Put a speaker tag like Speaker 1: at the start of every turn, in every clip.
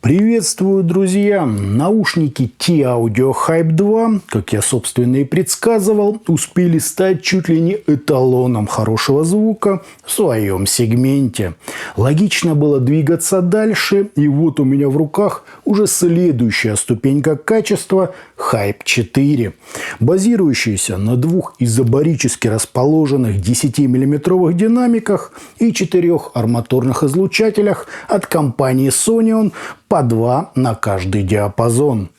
Speaker 1: Приветствую, друзья! Наушники T-Audio Hype 2, как я, собственно, и предсказывал, успели стать чуть ли не эталоном хорошего звука в своем сегменте. Логично было двигаться дальше, и вот у меня в руках уже следующая ступенька качества Hype 4, базирующаяся на двух изобарически расположенных 10-мм динамиках и 4 арматурных излучателях от компании Sonion по 2 на каждый диапазон.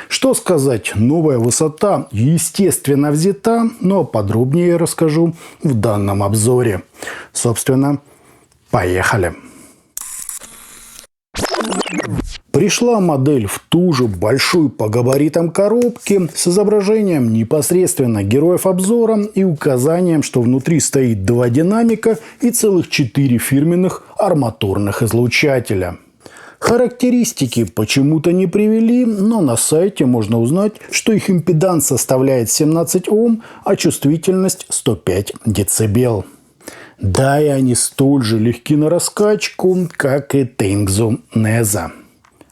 Speaker 1: Что сказать, новая высота естественно взята, но подробнее я расскажу в данном обзоре. Собственно, поехали! Пришла модель в ту же большую по габаритам коробке с изображением непосредственно героев обзора и указанием, что внутри стоит 2 динамика и целых 4 фирменных арматурных излучателя. Характеристики почему-то не привели, но на сайте можно узнать, что их импеданс составляет 17 Ом, а чувствительность 105 дБ. Да, и они столь же легки на раскачку, как и Tengzu Neza.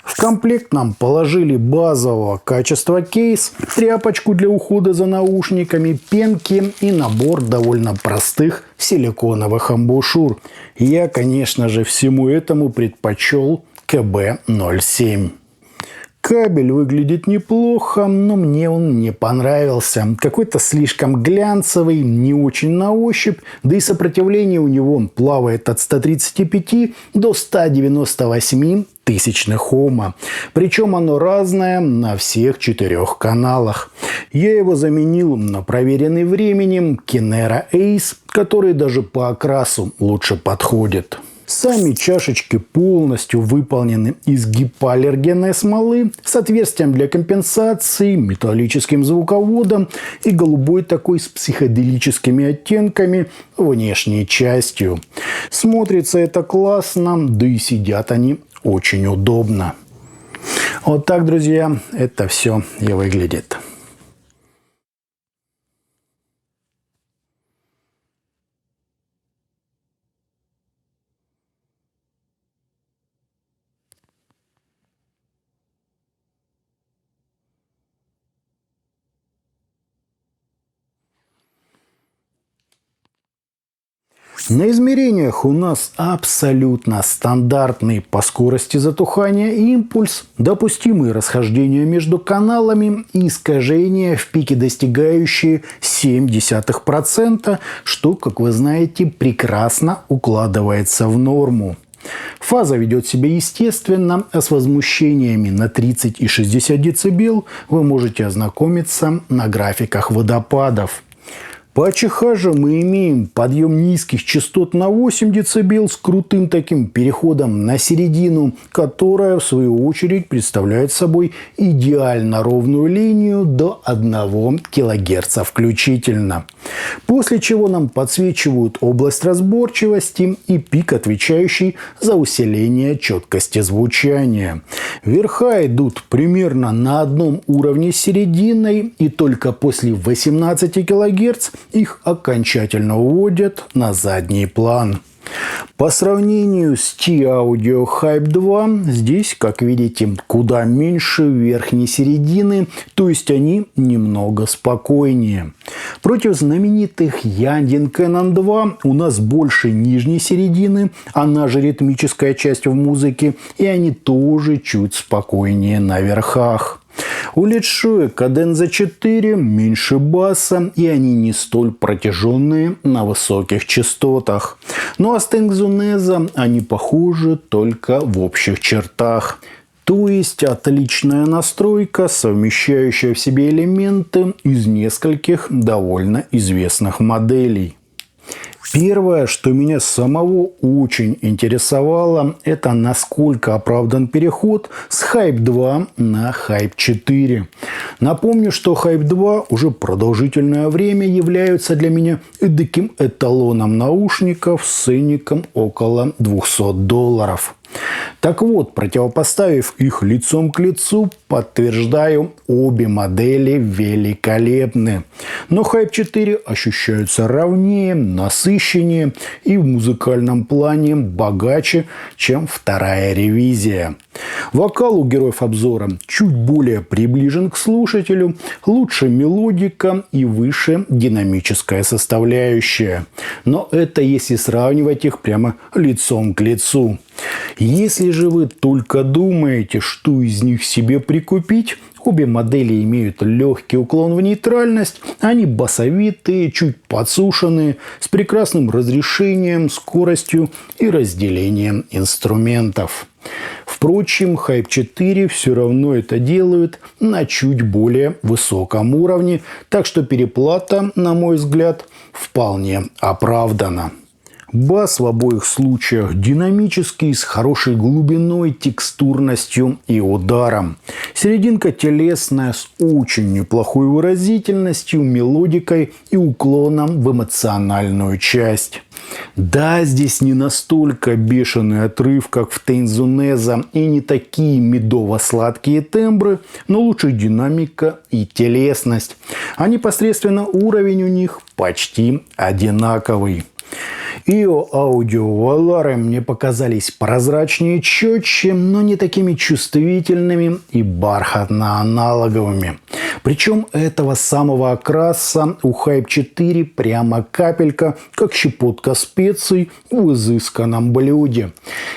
Speaker 1: В комплект нам положили базового качества кейс, тряпочку для ухода за наушниками, пенки и набор довольно простых силиконовых амбушюр. Я, конечно же, всему этому предпочел КБ-07. Кабель выглядит неплохо, но мне он не понравился. Какой-то слишком глянцевый, не очень на ощупь, да и сопротивление у него плавает от 135 до 198 тысячных Ома. Причем оно разное на всех 4 каналах. Я его заменил на проверенный временем Kinera Ace, который даже по окрасу лучше подходит. Сами чашечки полностью выполнены из гипоаллергенной смолы с отверстием для компенсации, металлическим звуководом и голубой такой с психоделическими оттенками внешней частью. Смотрится это классно, да и сидят они очень удобно. Вот так, друзья, это все и выглядит. На измерениях у нас абсолютно стандартный по скорости затухания импульс, допустимые расхождения между каналами и искажения в пике, достигающие 0,7%, что, как вы знаете, прекрасно укладывается в норму. Фаза ведет себя естественно, а с возмущениями на 30 и 60 дБ вы можете ознакомиться на графиках водопадов. По АЧХ мы имеем подъем низких частот на 8 дБ с крутым таким переходом на середину, которая в свою очередь представляет собой идеально ровную линию до 1 кГц включительно. После чего нам подсвечивают область разборчивости и пик, отвечающий за усиление четкости звучания. Верха идут примерно на одном уровне с серединой, и только после 18 кГц их окончательно уводят на задний план. По сравнению с T-Audio Hype 2, здесь, как видите, куда меньше верхней середины, то есть они немного спокойнее. Против знаменитых Yandin Canon 2 у нас больше нижней середины, она же ритмическая часть в музыке, и они тоже чуть спокойнее на верхах. У Leadshoe Cadenza 4 меньше баса, и они не столь протяженные на высоких частотах. Ну а с Tengzu Neza они похожи только в общих чертах. То есть отличная настройка, совмещающая в себе элементы из нескольких довольно известных моделей. Первое, что меня самого очень интересовало, это насколько оправдан переход с Hype 2 на Hype 4. Напомню, что Hype 2 уже продолжительное время являются для меня эдаким эталоном наушников с ценником около $200. Так вот, противопоставив их лицом к лицу, подтверждаю, обе модели великолепны. Но Hype 4 ощущаются ровнее, насыщеннее и в музыкальном плане богаче, чем вторая ревизия. Вокал у героев обзора чуть более приближен к слушателю, лучше мелодика и выше динамическая составляющая. Но это если сравнивать их прямо лицом к лицу. Если же вы только думаете, что из них себе прикупить, обе модели имеют легкий уклон в нейтральность, они басовитые, чуть подсушенные, с прекрасным разрешением, скоростью и разделением инструментов. Впрочем, Hype 4 все равно это делают на чуть более высоком уровне, так что переплата, на мой взгляд, вполне оправдана. Бас в обоих случаях динамический, с хорошей глубиной, текстурностью и ударом. Серединка телесная, с очень неплохой выразительностью, мелодикой и уклоном в эмоциональную часть. Да, здесь не настолько бешеный отрыв, как в Tenzo Neza, и не такие медово-сладкие тембры, но лучше динамика и телесность. А непосредственно уровень у них почти одинаковый. IO аудио Volare мне показались прозрачнее, четче, но не такими чувствительными и бархатно-аналоговыми. Причем этого самого окраса у Hype 4 прямо капелька, как щепотка специй в изысканном блюде.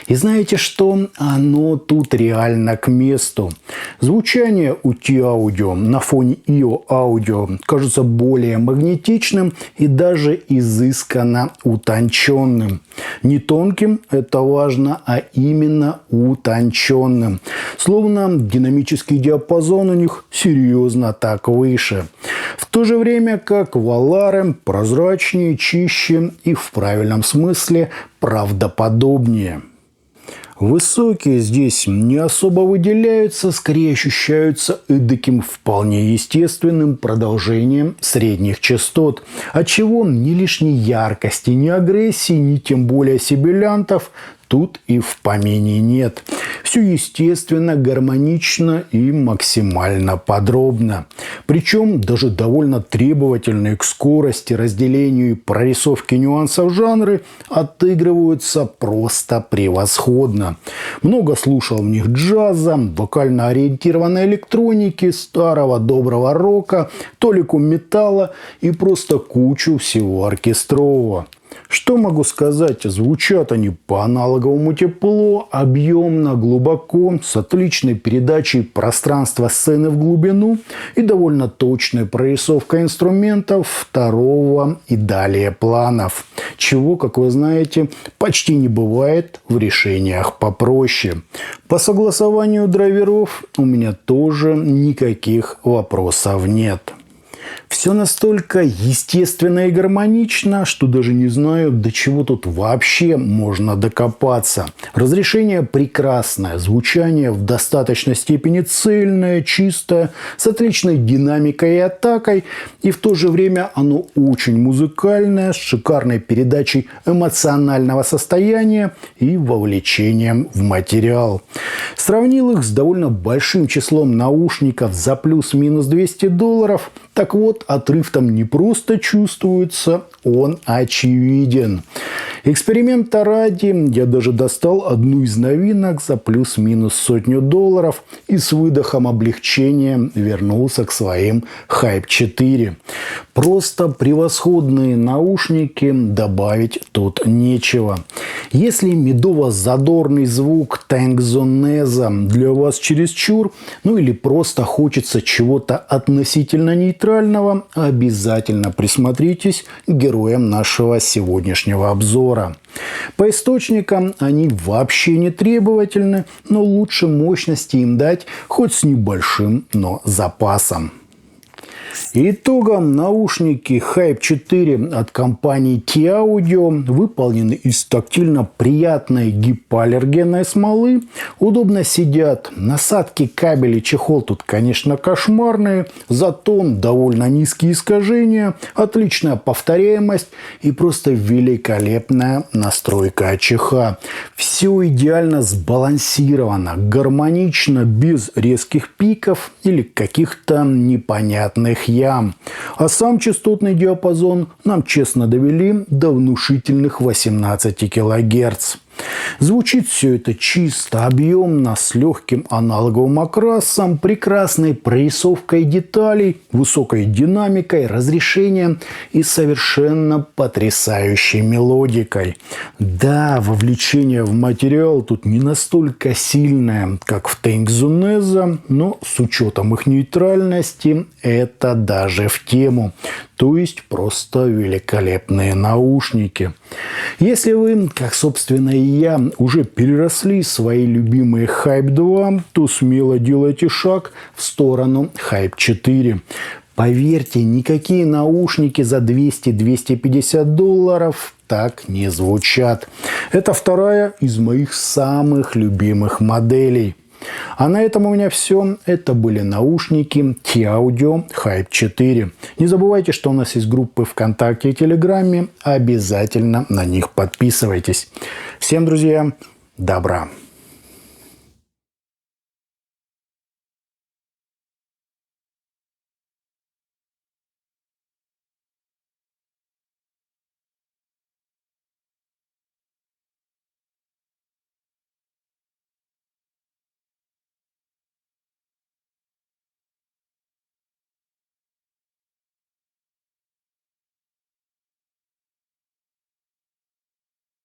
Speaker 1: И знаете что? Оно тут реально к месту. Звучание у T-Audio на фоне IO аудио кажется более магнетичным и даже изысканно утонченным. Не тонким, это важно, а именно утонченным. Словно динамический диапазон у них серьезно так выше. В то же время как Volare прозрачнее, чище и в правильном смысле правдоподобнее. Высокие здесь не особо выделяются, скорее ощущаются эдаким вполне естественным продолжением средних частот, отчего ни лишней яркости, ни агрессии, ни тем более сибилянтов тут и в помине нет. Все естественно, гармонично и максимально подробно. Причем даже довольно требовательные к скорости, разделению и прорисовке нюансов жанры отыгрываются просто превосходно. Много слушал в них джаза, вокально ориентированной электроники, старого доброго рока, толику металла и просто кучу всего оркестрового. Что могу сказать? Звучат они по аналоговому тепло, объемно, глубоко, с отличной передачей пространства сцены в глубину и довольно точной прорисовкой инструментов второго и далее планов. Чего, как вы знаете, почти не бывает в решениях попроще. По согласованию драйверов у меня тоже никаких вопросов нет. Все настолько естественно и гармонично, что даже не знаю, до чего тут вообще можно докопаться. Разрешение прекрасное, звучание в достаточной степени цельное, чистое, с отличной динамикой и атакой, и в то же время оно очень музыкальное, с шикарной передачей эмоционального состояния и вовлечением в материал. Сравнил их с довольно большим числом наушников за плюс-минус $200. Так вот, отрыв там не просто чувствуется, он очевиден. Эксперимента ради, я даже достал одну из новинок за плюс-минус $100 и с выдохом облегчения вернулся к своим Hype 4. Просто превосходные наушники, добавить тут нечего. Если медово-задорный звук Tenzo Neza для вас чересчур, ну или просто хочется чего-то относительно нейтрального, обязательно присмотритесь к героям нашего сегодняшнего обзора. По источникам они вообще не требовательны, но лучше мощности им дать хоть с небольшим, но запасом. Итогом наушники Hype 4 от компании T-Audio выполнены из тактильно приятной гипоаллергенной смолы, удобно сидят, насадки, кабели, чехол тут, конечно, кошмарные, зато довольно низкие искажения, отличная повторяемость и просто великолепная настройка АЧХ. Все идеально сбалансировано, гармонично, без резких пиков или каких-то непонятных ям. А сам частотный диапазон нам честно довели до внушительных 18 кГц. Звучит все это чисто, объемно, с легким аналоговым окрасом, прекрасной прорисовкой деталей, высокой динамикой, разрешением и совершенно потрясающей мелодикой. Да, вовлечение в материал тут не настолько сильное, как в Tenxuneza, но с учетом их нейтральности это даже в тему. То есть просто великолепные наушники. Если вы, как собственно и я, уже переросли свои любимые Hype 2, то смело делайте шаг в сторону Hype 4. Поверьте, никакие наушники за 200-250 долларов так не звучат. Это вторая из моих самых любимых моделей. А на этом у меня все. Это были наушники T-Audio Hype 4. Не забывайте, что у нас есть группы ВКонтакте и Телеграме. Обязательно на них подписывайтесь. Всем, друзья, добра!